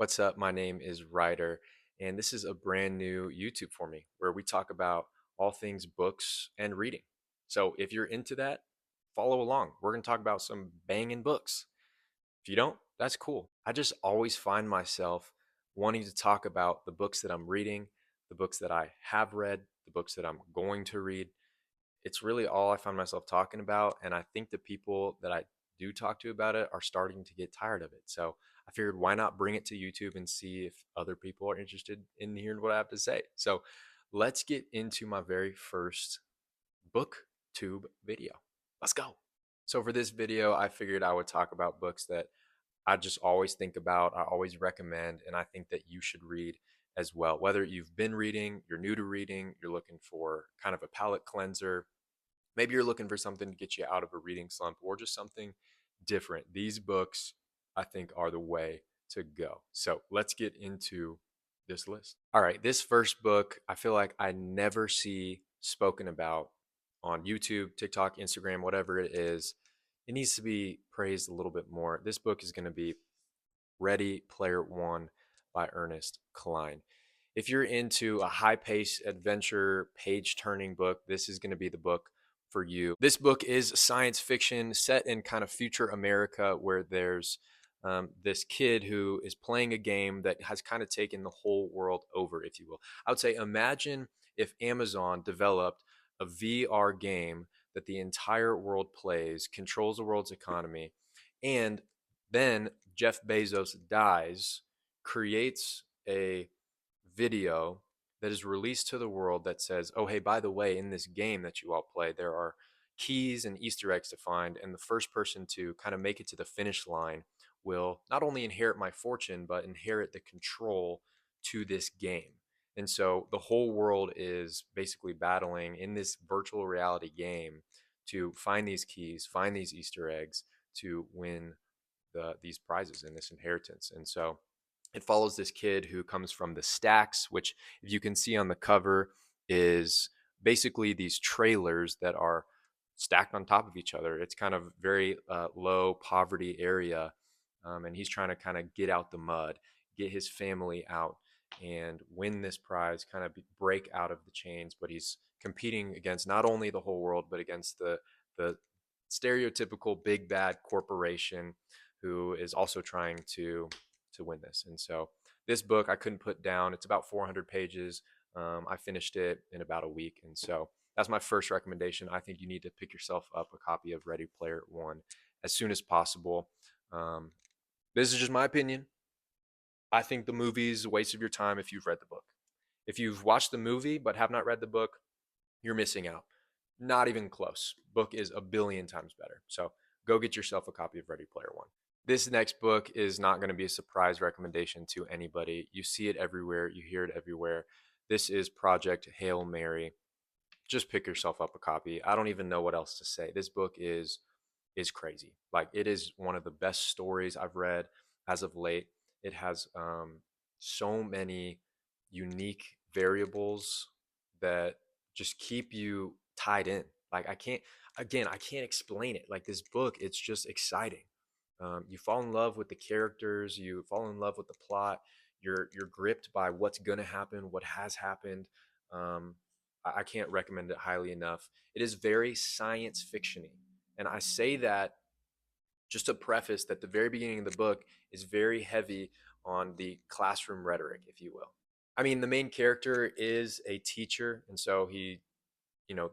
What's up? My name is Ryder, and this is a brand new YouTube for me where we talk about all things books and reading. So if you're into that, follow along. We're going to talk about some banging books. If you don't, that's cool. I just always find myself wanting to talk about the books that I'm reading, the books that I have read, the books that I'm going to read. It's really all I find myself talking about. And I think the people that I do talk to about it are starting to get tired of it. So I figured why not bring it to YouTube and see if other people are interested in hearing what I have to say. So let's get into my very first booktube video. Let's go. So for this video, I figured I would talk about books that I just always think about, I always recommend, and I think that you should read as well. Whether you've been reading, you're new to reading, you're looking for kind of a palate cleanser, maybe you're looking for something to get you out of a reading slump or just something different. These books, I think, are the way to go. So let's get into this list. All right, this first book, I feel like I never see spoken about on YouTube, TikTok, Instagram, whatever it is. It needs to be praised a little bit more. This book is going to be Ready Player One by Ernest Cline. If you're into a high paced adventure, page turning book, this is going to be the book for you. This book is science fiction set in kind of future America where there's this kid who is playing a game that has kind of taken the whole world over, if you will. I would say imagine if Amazon developed a VR game that the entire world plays, controls the world's economy, and then Jeff Bezos dies, creates a video that is released to the world that says, oh, hey, by the way, in this game that you all play, there are keys and Easter eggs to find. And the first person to kind of make it to the finish line will not only inherit my fortune, but inherit the control to this game. And so the whole world is basically battling in this virtual reality game to find these keys, find these Easter eggs to win these prizes and this inheritance. And so it follows this kid who comes from the stacks, which, if you can see on the cover, is basically these trailers that are stacked on top of each other. It's kind of very low poverty area, and he's trying to kind of get out the mud, get his family out, and win this prize, kind of break out of the chains. But he's competing against not only the whole world, but against the stereotypical big bad corporation who is also trying to win this. And so this book I couldn't put down. It's about 400 pages. I finished it in about a week. And so that's my first recommendation. I think you need to pick yourself up a copy of Ready Player One as soon as possible. Um, this is just my opinion. I think the movie is a waste of your time if you've read the book. If you've watched the movie but have not read the book, you're missing out. Not even close. Book is a billion times better. So go get yourself a copy of Ready Player One. This next book is not going to be a surprise recommendation to anybody. You see it everywhere, you hear it everywhere. This is Project Hail Mary. Just pick yourself up a copy. I don't even know what else to say. This book is crazy. Like, it is one of the best stories I've read as of late. It has so many unique variables that just keep you tied in. Like, I can't explain it. Like, this book, it's just exciting. You fall in love with the characters, you fall in love with the plot. You're gripped by what's gonna happen, what has happened. Um, I can't recommend it highly enough. It is very science fictiony, and I say that just to preface that the very beginning of the book is very heavy on the classroom rhetoric, if you will. I mean, the main character is a teacher, and so the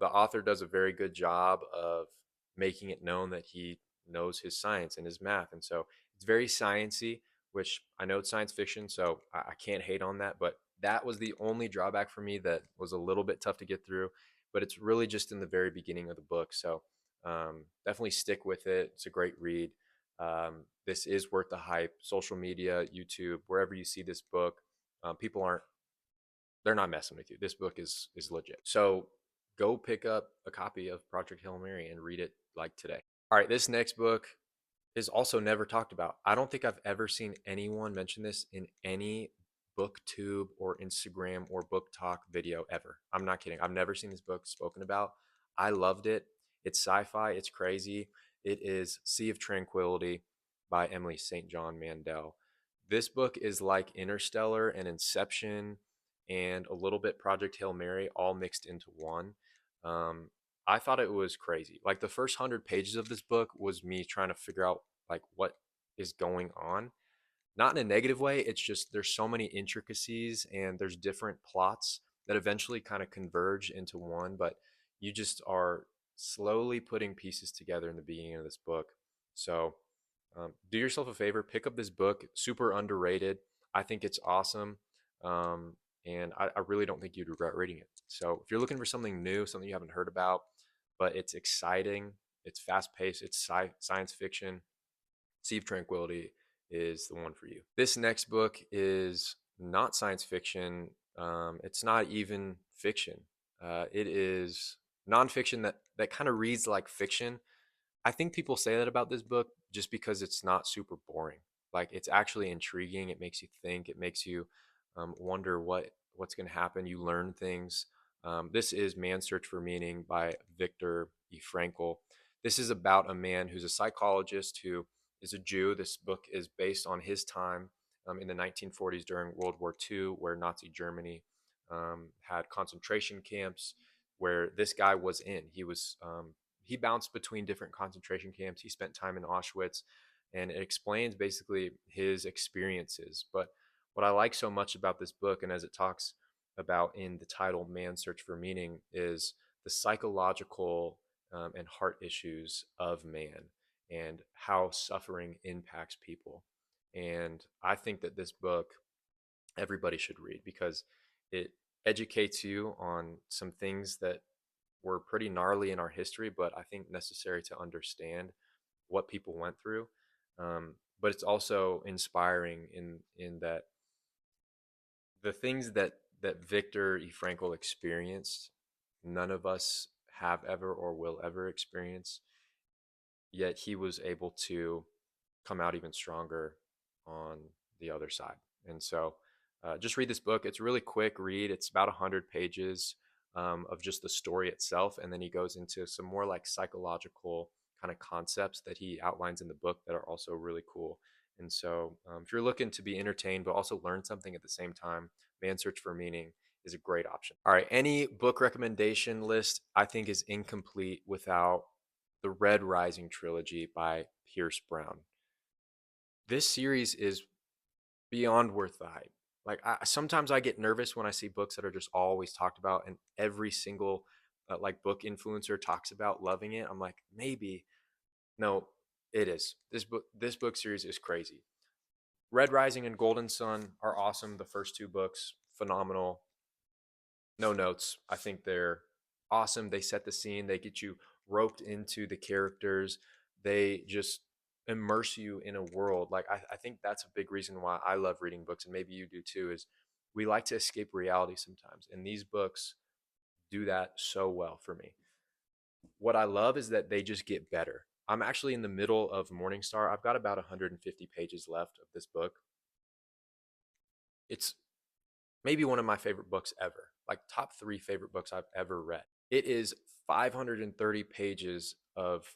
author does a very good job of making it known that he knows his science and his math. And so it's very sciency, which I know it's science fiction, so I can't hate on that. But that was the only drawback for me that was a little bit tough to get through. But it's really just in the very beginning of the book. So definitely stick with it. It's a great read. This is worth the hype. Social media, YouTube, wherever you see this book, people aren't they're not messing with you. This book is legit. So go pick up a copy of Project Hail Mary and read it like today. All right, this next book is also never talked about. I don't think I've ever seen anyone mention this in any booktube or Instagram or book talk video ever. I'm not kidding. I've never seen this book spoken about. I loved it. It's sci-fi, it's crazy. It is Sea of Tranquility by Emily St. John Mandel. This book is like Interstellar and Inception and a little bit Project Hail Mary all mixed into one. Um, I thought it was crazy. Like the first 100 pages of this book was me trying to figure out like what is going on, not in a negative way. It's just there's so many intricacies and there's different plots that eventually kind of converge into one, but you just are slowly putting pieces together in the beginning of this book. So do yourself a favor, pick up this book. Super underrated. I think it's awesome. And I really don't think you'd regret reading it. So if you're looking for something new, something you haven't heard about, but it's exciting, it's fast paced, it's science fiction, Sea of Tranquility is the one for you. This next book is not science fiction. It's not even fiction. It is nonfiction that kind of reads like fiction. I think people say that about this book just because it's not super boring. Like it's actually intriguing. It makes you think. It makes you wonder what's going to happen. You learn things. This is Man's Search for Meaning by Viktor E. Frankl. This is about a man who's a psychologist who is a Jew. This book is based on his time in the 1940s during World War II, where Nazi Germany had concentration camps, where this guy was in. He bounced between different concentration camps. He spent time in Auschwitz, and it explains basically his experiences. But what I like so much about this book, and as it talks about in the title Man's Search for Meaning, is the psychological and heart issues of man and how suffering impacts people. And I think that this book everybody should read because it educates you on some things that were pretty gnarly in our history, but I think necessary to understand what people went through. But it's also inspiring in that the things that Viktor E. Frankl experienced, none of us have ever or will ever experience. Yet he was able to come out even stronger on the other side. And so, just read this book. It's a really quick read. It's about 100 pages of just the story itself, and then he goes into some more like psychological kind of concepts that he outlines in the book that are also really cool. And so, if you're looking to be entertained but also learn something at the same time, Man's Search for Meaning is a great option. All right, any book recommendation list I think is incomplete without the Red Rising trilogy by Pierce Brown. This series is beyond worth the hype. Like sometimes I get nervous when I see books that are just always talked about and every single like book influencer talks about loving it. I'm like, maybe. No, it is. This book series is crazy. Red Rising and Golden Sun are awesome. The first two books, phenomenal. No notes. I think they're awesome. They set the scene, they get you roped into the characters, they just immerse you in a world. Like, I think that's a big reason why I love reading books, and maybe you do too, is we like to escape reality sometimes. And these books do that so well for me. What I love is that they just get better. I'm actually in the middle of Morningstar. I've got about 150 pages left of this book. It's maybe one of my favorite books ever, like top three favorite books I've ever read. It is 530 pages of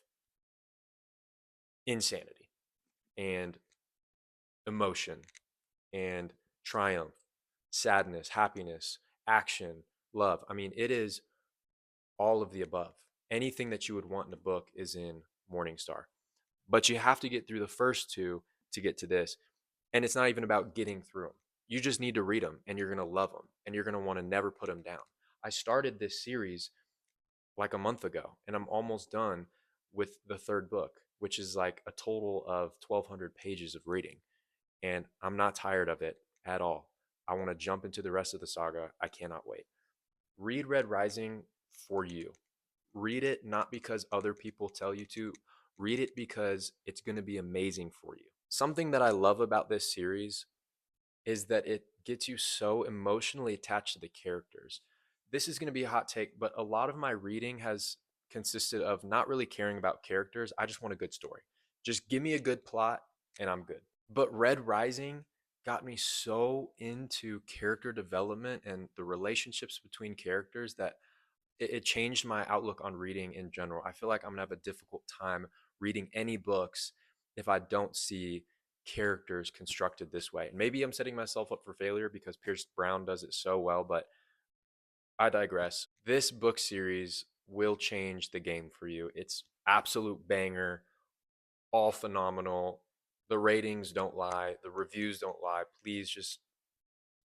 insanity and emotion and triumph, sadness, happiness, action, love. I mean, it is all of the above. Anything that you would want in a book is in Morningstar. But you have to get through the first two to get to this. And it's not even about getting through them. You just need to read them and you're going to love them and you're going to want to never put them down. I started this series like a month ago and I'm almost done with the third book, which is like a total of 1,200 pages of reading. And I'm not tired of it at all. I want to jump into the rest of the saga. I cannot wait. Read Red Rising for you. Read it not because other people tell you to, read it because it's going to be amazing for you. Something that I love about this series is that it gets you so emotionally attached to the characters. This is going to be a hot take, but a lot of my reading has consisted of not really caring about characters. I just want a good story. Just give me a good plot and I'm good. But Red Rising got me so into character development and the relationships between characters that it changed my outlook on reading in general. I feel like I'm gonna have a difficult time reading any books if I don't see characters constructed this way. And maybe I'm setting myself up for failure because Pierce Brown does it so well, but I digress. This book series will change the game for you. It's absolute banger, all phenomenal. The ratings don't lie, the reviews don't lie. Please just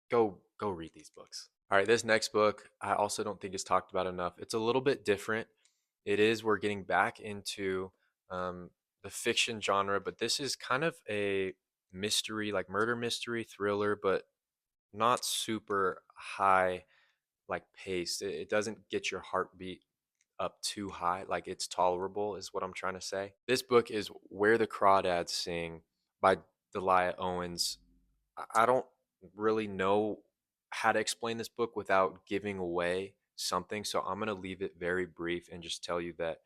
go read these books. All right, this next book I also don't think is talked about enough. It's a little bit different. It is we're getting back into um, the fiction genre, but this is kind of a mystery, like murder mystery thriller, but not super high like paced. It doesn't get your heartbeat up too high, like it's tolerable, is what I'm trying to say. This book is Where the Crawdads Sing by Delia Owens. I don't really know how to explain this book without giving away something, so I'm going to leave it very brief and just tell you that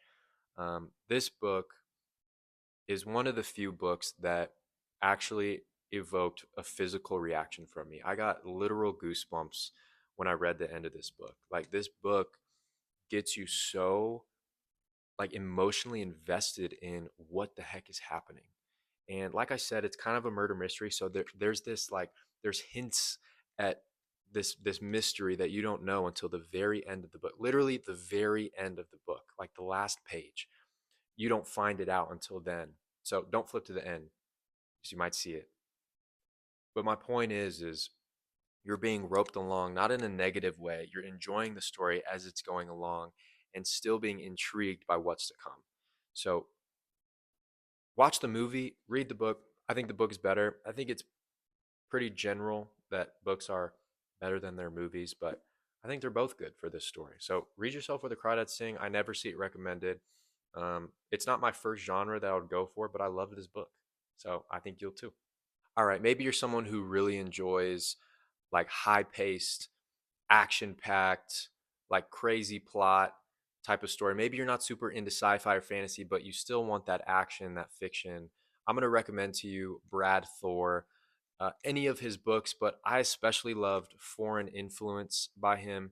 this book is one of the few books that actually evoked a physical reaction from me. I got literal goosebumps when I read the end of this book. Like, this book gets you so like emotionally invested in what the heck is happening. And like I said, it's kind of a murder mystery. So there's this like there's hints at this mystery that you don't know until the very end of the book. Literally the very end of the book, like the last page. You don't find it out until then. So don't flip to the end because you might see it. But my point is you're being roped along, not in a negative way. You're enjoying the story as it's going along and still being intrigued by what's to come. So watch the movie, read the book. I think the book is better. I think it's pretty general that books are better than their movies, but I think they're both good for this story. So read yourself Where the Crawdads Sing. I never see it recommended. It's not my first genre that I would go for, but I love this book. So I think you'll too. All right, maybe you're someone who really enjoys like high paced, action packed, like crazy plot type of story. Maybe you're not super into sci fi or fantasy, but you still want that action, that fiction. I'm going to recommend to you Brad Thor, any of his books, but I especially loved Foreign Influence by him.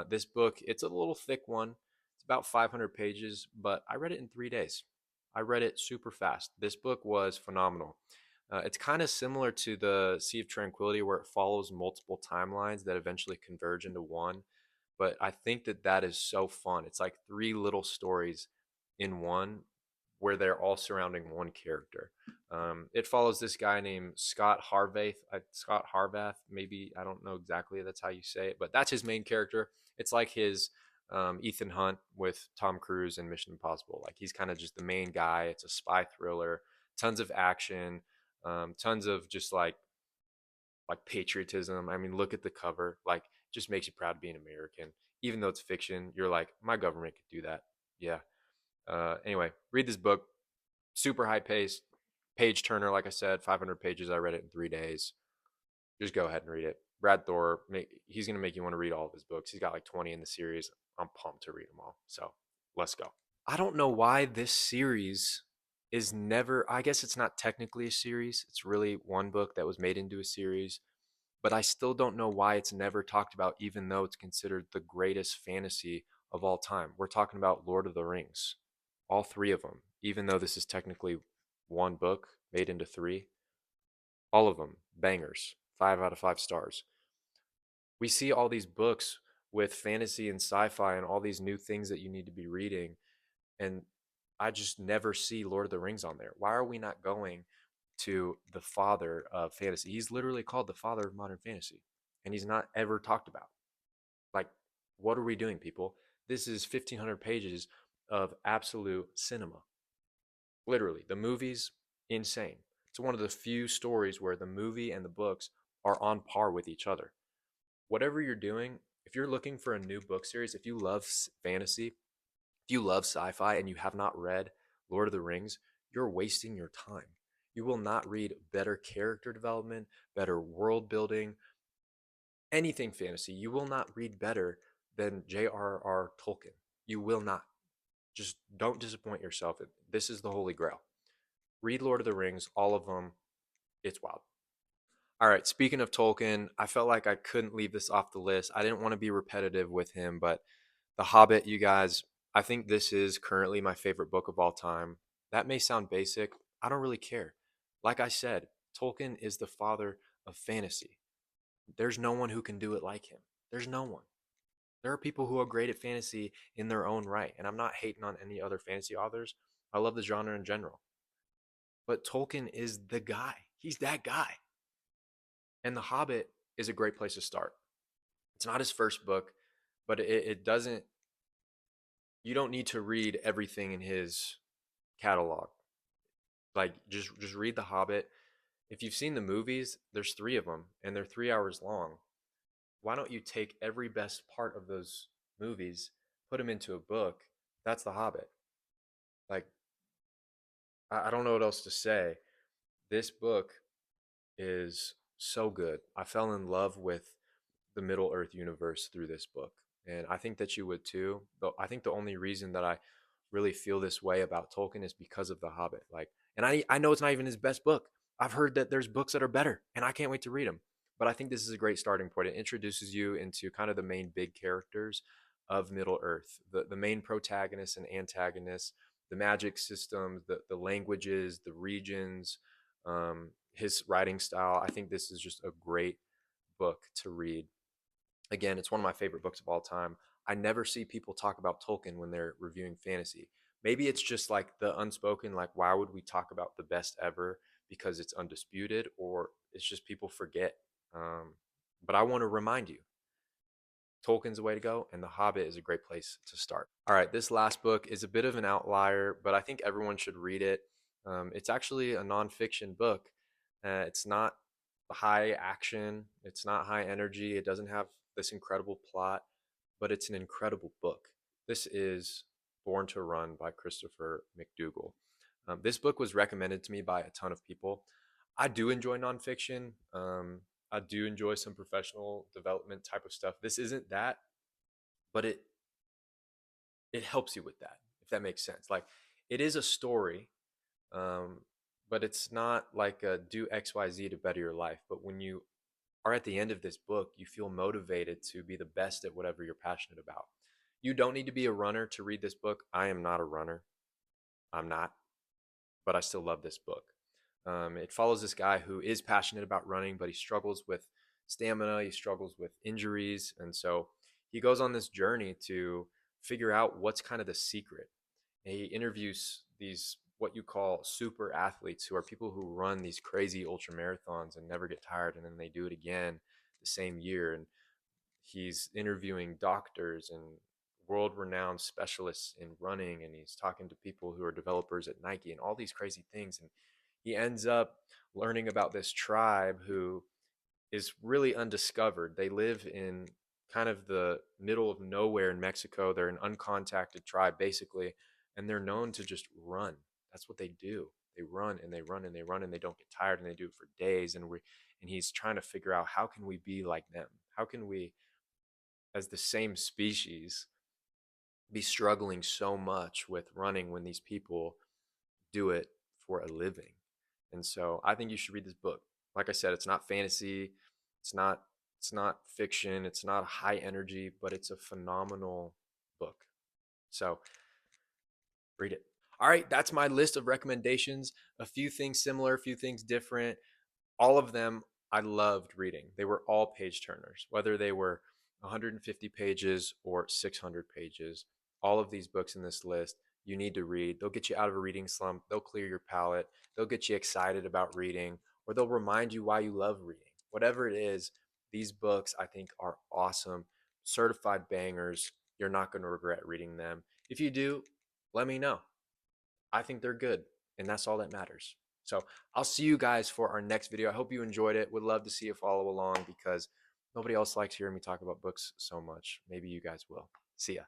This book, it's a little thick one. It's about 500 pages, but I read it in 3 days. I read it super fast. This book was phenomenal. It's kind of similar to the Sea of Tranquility, where it follows multiple timelines that eventually converge into one. But I think that that is so fun. It's like three little stories in one, where they're all surrounding one character. It follows this guy named Scott Harvath. Maybe I don't know exactly that's how you say it, but that's his main character. It's like his Ethan Hunt with Tom Cruise in Mission Impossible. Like, he's kind of just the main guy. It's a spy thriller, tons of action, tons of just like patriotism. I mean, look at the cover. Like, just makes you proud to be an American. Even though it's fiction, you're like, my government could do that. Yeah. Anyway, read this book. Super high paced, page turner. Like I said, 500 pages. I read it in 3 days. Just go ahead and read it. Brad Thor, he's going to make you want to read all of his books. He's got like 20 in the series. I'm pumped to read them all. So let's go. I don't know why this series is never, I guess it's not technically a series. It's really one book that was made into a series, but I still don't know why it's never talked about, even though it's considered the greatest fantasy of all time. We're talking about Lord of the Rings, all three of them, even though this is technically one book made into three, all of them bangers, 5 out of 5 stars. We see all these books with fantasy and sci-fi and all these new things that you need to be reading, and I just never see Lord of the Rings on there. Why are we not going to the father of fantasy? He's literally called the father of modern fantasy, and he's not ever talked about. Like, what are we doing, people? This is 1,500 pages of absolute cinema. Literally, the movie's insane. It's one of the few stories where the movie and the books are on par with each other. Whatever you're doing, if you're looking for a new book series, if you love fantasy, if you love sci fi and you have not read Lord of the Rings, you're wasting your time. You will not read better character development, better world building, anything fantasy. You will not read better than J.R.R. Tolkien. You will not. Just don't disappoint yourself. This is the Holy Grail. Read Lord of the Rings, all of them. It's wild. All right, speaking of Tolkien, I felt like I couldn't leave this off the list. I didn't want to be repetitive with him, but The Hobbit, you guys, I think this is currently my favorite book of all time. That may sound basic. I don't really care. Like I said, Tolkien is the father of fantasy. There's no one who can do it like him. There's no one. There are people who are great at fantasy in their own right, and I'm not hating on any other fantasy authors. I love the genre in general. But Tolkien is the guy. He's that guy. And The Hobbit is a great place to start. It's not his first book, but it doesn't, you don't need to read everything in his catalog. Like just read The Hobbit. If you've seen the movies, there's three of them and they're 3 hours long. Why don't you take every best part of those movies, put them into a book? That's The Hobbit. Like, I don't know what else to say. This book is so good. I fell in love with the Middle Earth universe through this book. And I think that you would too. But I think the only reason that I really feel this way about Tolkien is because of The Hobbit. Like, and I know it's not even his best book. I've heard that there's books that are better, and I can't wait to read them. But I think this is a great starting point. It introduces you into kind of the main big characters of Middle Earth, the main protagonists and antagonists, the magic systems, the languages, the regions, his writing style. I think this is just a great book to read. Again, it's one of my favorite books of all time. I never see people talk about Tolkien when they're reviewing fantasy. Maybe it's just like the unspoken, like, why would we talk about the best ever because it's undisputed, or it's just people forget. Um, but I want to remind you, Tolkien's the way to go, and The Hobbit is a great place to start. All right, this last book is a bit of an outlier, but I think everyone should read it. It's actually a nonfiction book. It's not high action, it's not high energy, it doesn't have this incredible plot, but it's an incredible book. This is Born to Run by Christopher McDougall. This book was recommended to me by a ton of people. I do enjoy nonfiction. I do enjoy some professional development type of stuff. This isn't that, but it helps you with that, if that makes sense. Like, it is a story, um, but it's not like a do XYZ to better your life. But when you are at the end of this book, you feel motivated to be the best at whatever you're passionate about. You don't need to be a runner to read this book. I am not a runner. I'm not, but I still love this book. It follows this guy who is passionate about running, but he struggles with stamina, he struggles with injuries. And so he goes on this journey to figure out what's kind of the secret. And he interviews these, what you call super athletes, who are people who run these crazy ultra marathons and never get tired, and then they do it again the same year. And he's interviewing doctors and world renowned specialists in running, and he's talking to people who are developers at Nike and all these crazy things. And he ends up learning about this tribe who is really undiscovered. They live in kind of the middle of nowhere in Mexico. They're an uncontacted tribe, basically, and they're known to just run. That's what they do. They run and they run and they run and they don't get tired, and they do it for days. And he's trying to figure out, how can we be like them? How can we, as the same species, be struggling so much with running when these people do it for a living? And so I think you should read this book. Like I said, it's not fantasy, it's not it's not fiction, it's not high energy, but it's a phenomenal book. So read it. All right, that's my list of recommendations. A few things similar, a few things different. All of them I loved reading. They were all page turners, whether they were 150 pages or 600 pages. All of these books in this list you need to read. They'll get you out of a reading slump, they'll clear your palate, they'll get you excited about reading, or they'll remind you why you love reading. Whatever it is, these books I think are awesome, certified bangers. You're not going to regret reading them. If you do, let me know. I think they're good, and that's all that matters. So I'll see you guys for our next video. I hope you enjoyed it. Would love to see you follow along, because nobody else likes hearing me talk about books so much. Maybe you guys will. See ya.